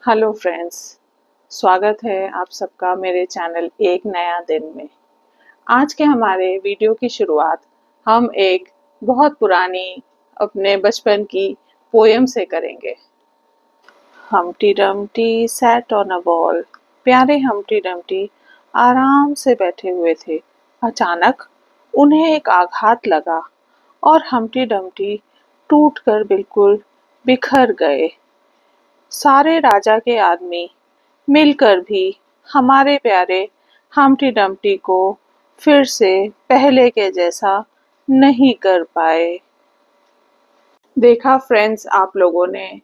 Hello friends, स्वागत है आप सबका मेरे चैनल एक नया दिन में। आज के हमारे वीडियो की शुरुआत हम एक बहुत पुरानी अपने बचपन की पोयम से करेंगे। Humpty Dumpty sat on a wall. प्यारे हम्टी डम्टी आराम से बैठे हुए थे। अचानक उन्हें एक आघात लगा और हम्टी डम्टी टूटकर बिल्कुल बिखर गए। सारे राजा के आदमी मिलकर भी हमारे प्यारे हम्टी डम्टी को फिर से पहले के जैसा नहीं कर पाए। देखा फ्रेंड्स, आप लोगों ने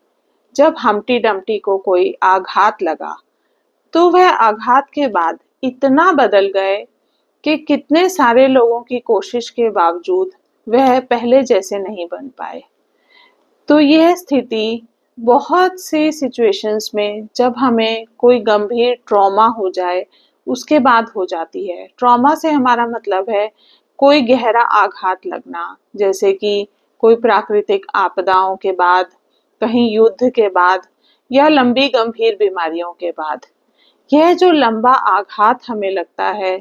जब हम्टी डम्टी को कोई आघात लगा तो वह आघात के बाद इतना बदल गए कि कितने सारे लोगों की कोशिश के बावजूद वह पहले जैसे नहीं बन पाए। तो यह स्थिति बहुत से सिचुएशंस में जब हमें कोई गंभीर ट्रॉमा हो जाए उसके बाद हो जाती है। ट्रॉमा से हमारा मतलब है कोई गहरा आघात लगना, जैसे कि कोई प्राकृतिक आपदाओं के बाद, कहीं युद्ध के बाद या लंबी गंभीर बीमारियों के बाद। यह जो लंबा आघात हमें लगता है,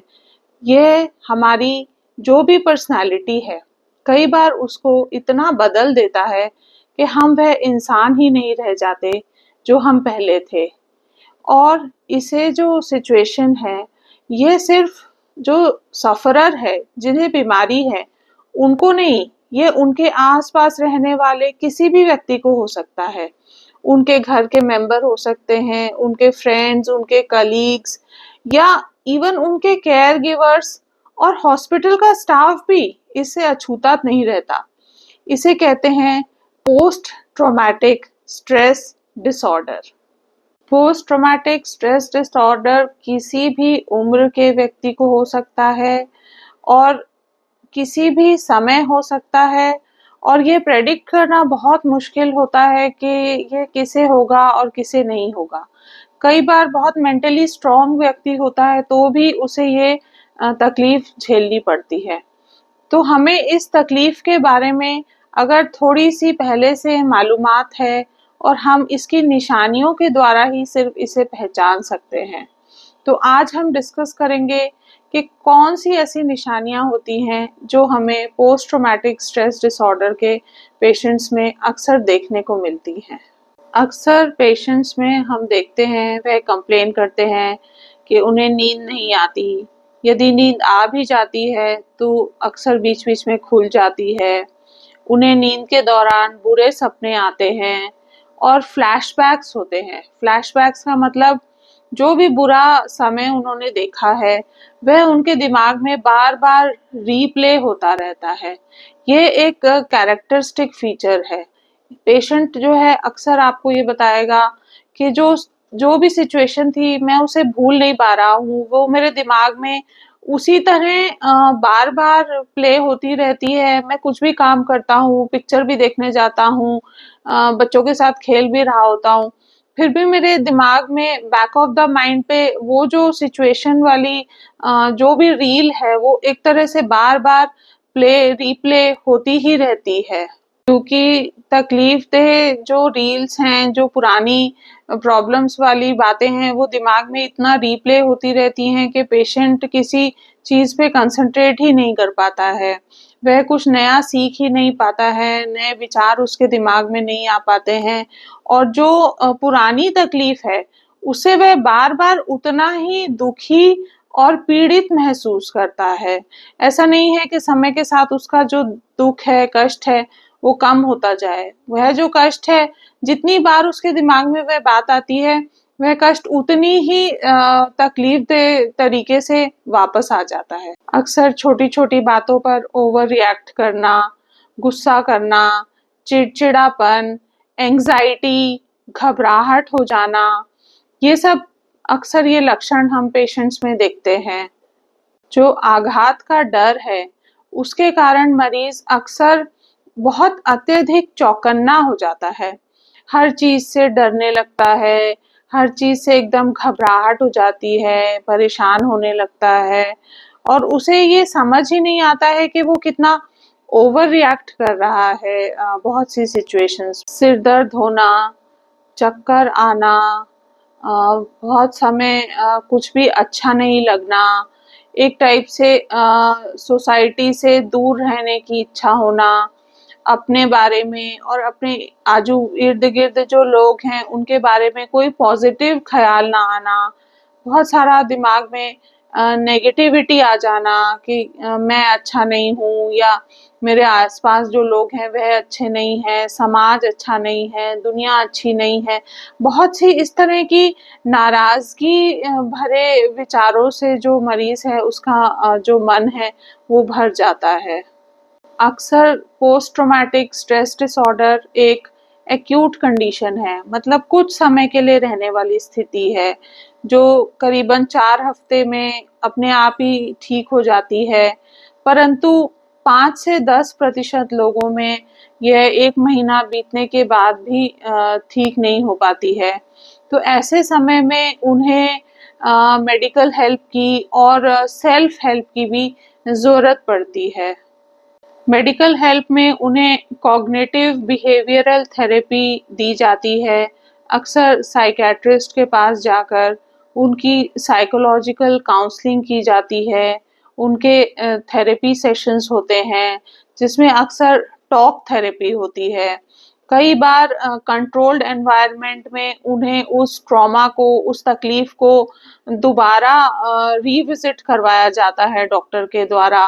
यह हमारी जो भी पर्सनालिटी है कई बार उसको इतना बदल देता है कि हम वह इंसान ही नहीं रह जाते जो हम पहले थे। और इसे जो सिचुएशन है, ये सिर्फ जो सफरर है, जिन्हें बीमारी है, उनको नहीं, ये उनके आसपास रहने वाले किसी भी व्यक्ति को हो सकता है। उनके घर के मेंबर हो सकते हैं, उनके फ्रेंड्स, उनके कलीग्स या इवन उनके केयर गिवर्स, और हॉस्पिटल का स्टाफ भी इससे अछूता नहीं रहता। इसे कहते हैं post traumatic stress disorder. Post traumatic stress disorder किसी भी उम्र के व्यक्ति को हो सकता है और किसी भी समय हो सकता है, और ये प्रेडिक्ट करना बहुत मुश्किल होता है कि ये किसे होगा और किसे नहीं होगा। कई बार बहुत मेंटली स्ट्रॉन्ग व्यक्ति होता है तो भी उसे ये तकलीफ झेलनी पड़ती है। तो हमें इस तकलीफ के बारे में अगर थोड़ी सी पहले से मालूमात है और हम इसकी निशानियों के द्वारा ही सिर्फ इसे पहचान सकते हैं। तो आज हम डिस्कस करेंगे कि कौन सी ऐसी निशानियां होती हैं जो हमें पोस्ट ट्रॉमेटिक स्ट्रेस डिसऑर्डर के पेशेंट्स में अक्सर देखने को मिलती हैं। अक्सर पेशेंट्स में हम देखते हैं वह कंप्लेन करते हैं कि उन्हें नींद नहीं आती। यदि नींद आ भी जाती है तो अक्सर बीच बीच में खुल जाती है। उन्हें नींद के दौरान बुरे सपने आते हैं और फ्लैशबैक्स होते हैं। फ्लैशबैक्स का मतलब जो भी बुरा समय उन्होंने देखा है वह उनके दिमाग में बार बार रीप्ले होता रहता है। ये एक कैरेक्टरिस्टिक फीचर है। पेशेंट जो है अक्सर आपको ये बताएगा कि जो भी सिचुएशन थी मैं उसे भूल नहीं पा रहा हूँ, वो मेरे दिमाग में उसी तरह बार बार प्ले होती रहती है। मैं कुछ भी काम करता हूँ, पिक्चर भी देखने जाता हूँ, बच्चों के साथ खेल भी रहा होता हूँ, फिर भी मेरे दिमाग में बैक ऑफ द माइंड पे वो जो सिचुएशन वाली जो भी रील है वो एक तरह से बार बार रिप्ले होती ही रहती है। क्योंकि तकलीफदेह जो रील्स हैं, जो पुरानी प्रॉब्लम्स वाली बातें हैं, वो दिमाग में इतना रीप्ले होती रहती हैं कि पेशेंट किसी चीज़ पे कंसंट्रेट ही नहीं कर पाता है। वह कुछ नया सीख ही नहीं पाता है, नए विचार उसके दिमाग में नहीं आ पाते हैं, और जो पुरानी तकलीफ है उससे वह बार-बार उतना ही दुखी और पीड़ित महसूस करता है। ऐसा नहीं है कि समय के साथ उसका जो दुःख है, कष्ट है, वो कम होता जाए। वह जो कष्ट है, जितनी बार उसके दिमाग में वह बात आती है, वह कष्ट उतनी ही तकलीफदेह तरीके से वापस आ जाता है। अक्सर छोटी-छोटी बातों पर ओवर रिएक्ट करना, गुस्सा करना, चिड़चिड़ापन, एंग्जायटी, घबराहट हो जाना, ये सब अक्सर ये लक्षण हम पेशेंट्स में देखते हैं। जो आघात का डर है, उसके कारण मरीज अक्सर बहुत अत्यधिक चौकन्ना हो जाता है। हर चीज़ से डरने लगता है, हर चीज़ से एकदम घबराहट हो जाती है, परेशान होने लगता है, और उसे ये समझ ही नहीं आता है कि वो कितना ओवर रिएक्ट कर रहा है बहुत सी सिचुएशंस। सिर दर्द होना, चक्कर आना, बहुत समय कुछ भी अच्छा नहीं लगना, एक टाइप से सोसाइटी से दूर रहने की इच्छा होना, अपने बारे में और अपने आजू इर्द-गिर्द जो लोग हैं उनके बारे में कोई पॉज़िटिव ख़्याल ना आना, बहुत सारा दिमाग में नेगेटिविटी आ जाना कि मैं अच्छा नहीं हूँ या मेरे आस-पास जो लोग हैं वह अच्छे नहीं हैं, समाज अच्छा नहीं है, दुनिया अच्छी नहीं है। बहुत सी इस तरह की नाराज़गी भरे विचारों से जो मरीज़ है उसका जो मन है वो भर जाता है। अक्सर पोस्ट ट्रॉमेटिक स्ट्रेस डिसऑर्डर एक एक्यूट कंडीशन है, मतलब कुछ समय के लिए रहने वाली स्थिति है, जो करीबन 4 हफ्ते में अपने आप ही ठीक हो जाती है। परंतु 5 से 10% लोगों में यह 1 महीना बीतने के बाद भी ठीक नहीं हो पाती है। तो ऐसे समय में उन्हें मेडिकल हेल्प की और सेल्फ हेल्प की भी ज़रूरत पड़ती है। मेडिकल हेल्प में उन्हें कॉग्निटिव बिहेवियरल थेरेपी दी जाती है, अक्सर साइकियाट्रिस्ट के पास जाकर उनकी साइकोलॉजिकल काउंसलिंग की जाती है, उनके थेरेपी सेशंस होते हैं, जिसमें अक्सर टॉक थेरेपी होती है। कई बार कंट्रोल्ड एनवायरनमेंट में उन्हें उस ट्रॉमा को, उस तकलीफ को दोबारा रिविज़िट करवाया जाता है डॉक्टर के द्वारा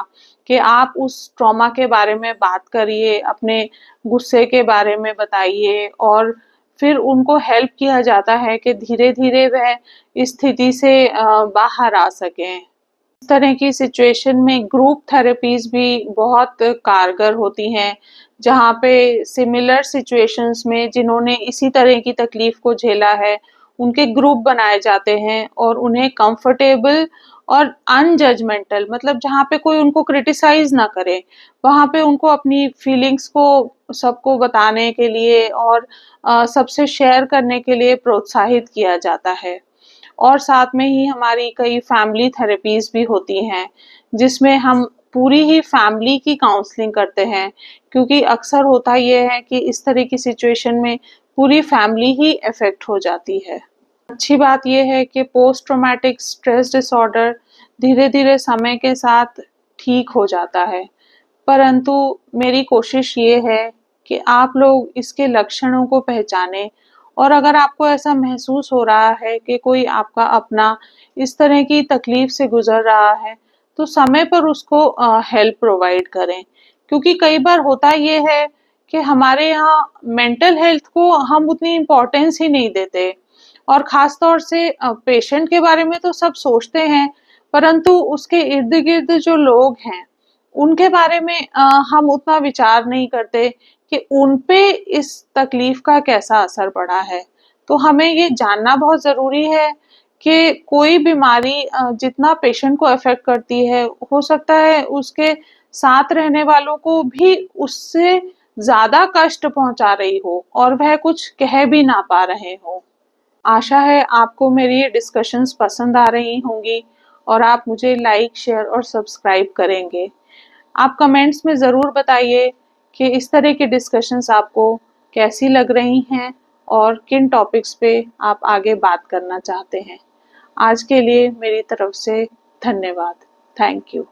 कि आप उस ट्रॉमा के बारे में बात करिए, अपने गुस्से के बारे में बताइए और फिर उनको हेल्प किया जाता है कि धीरे-धीरे वह इस स्थिति से बाहर आ सकें। इस तरह की सिचुएशन में ग्रुप थेरेपीज़ भी बहुत कारगर होती हैं, जहाँ पे सिमिलर सिचुएशंस में जिन्होंने इसी तरह की तकलीफ को झेला है, उनके ग्रुप बनाए जाते हैं और उन्हें कंफर्टेबल और अनजजमेंटल, मतलब जहाँ पे कोई उनको क्रिटिसाइज़ ना करे, वहाँ पे उनको अपनी फीलिंग्स को सबको बताने के लिए और सबसे शेयर करने के लिए प्रोत्साहित किया जाता है। और साथ में ही हमारी कई फैमिली थेरेपीज़ भी होती हैं, जिसमें हम पूरी ही फैमिली की काउंसलिंग करते हैं, क्योंकि अक्सर होता ये है कि इस तरह की सिचुएशन में पूरी फैमिली ही इफ़ेक्ट हो जाती है। अच्छी बात ये है कि पोस्ट ट्रॉमेटिक स्ट्रेस डिसऑर्डर धीरे-धीरे समय के साथ ठीक हो जाता है, परंतु मेरी कोशिश ये है कि आप लोग इसके लक्षणों को पहचानें और अगर आपको ऐसा महसूस हो रहा है कि कोई आपका अपना इस तरह की तकलीफ से गुज़र रहा है, तो समय पर उसको हेल्प प्रोवाइड करें। क्योंकि कई बार होता ये है कि हमारे यहाँ मेंटल हेल्थ को हम उतनी इम्पोर्टेंस ही नहीं देते और ख़ास तौर से पेशेंट के बारे में तो सब सोचते हैं, परंतु उसके इर्द-गिर्द जो लोग हैं, उनके बारे में हम उतना विचार नहीं करते कि उन पे इस तकलीफ का कैसा असर पड़ा है। तो हमें ये जानना बहुत ज़रूरी है कि कोई बीमारी जितना पेशेंट को अफ़ेक्ट करती है, हो सकता है उसके साथ रहने वालों को भी उससे ज़्यादा कष्ट पहुँचा रही हो और वह कुछ कह भी ना पा रहे हों। आशा है आपको मेरी ये डिस्कशंस पसंद आ रही होंगी और आप मुझे लाइक, शेयर और सब्सक्राइब करेंगे। आप कमेंट्स में ज़रूर बताइए कि इस तरह की डिस्कशंस आपको कैसी लग रही हैं और किन टॉपिक्स पे आप आगे बात करना चाहते हैं। आज के लिए मेरी तरफ से धन्यवाद। Thank you.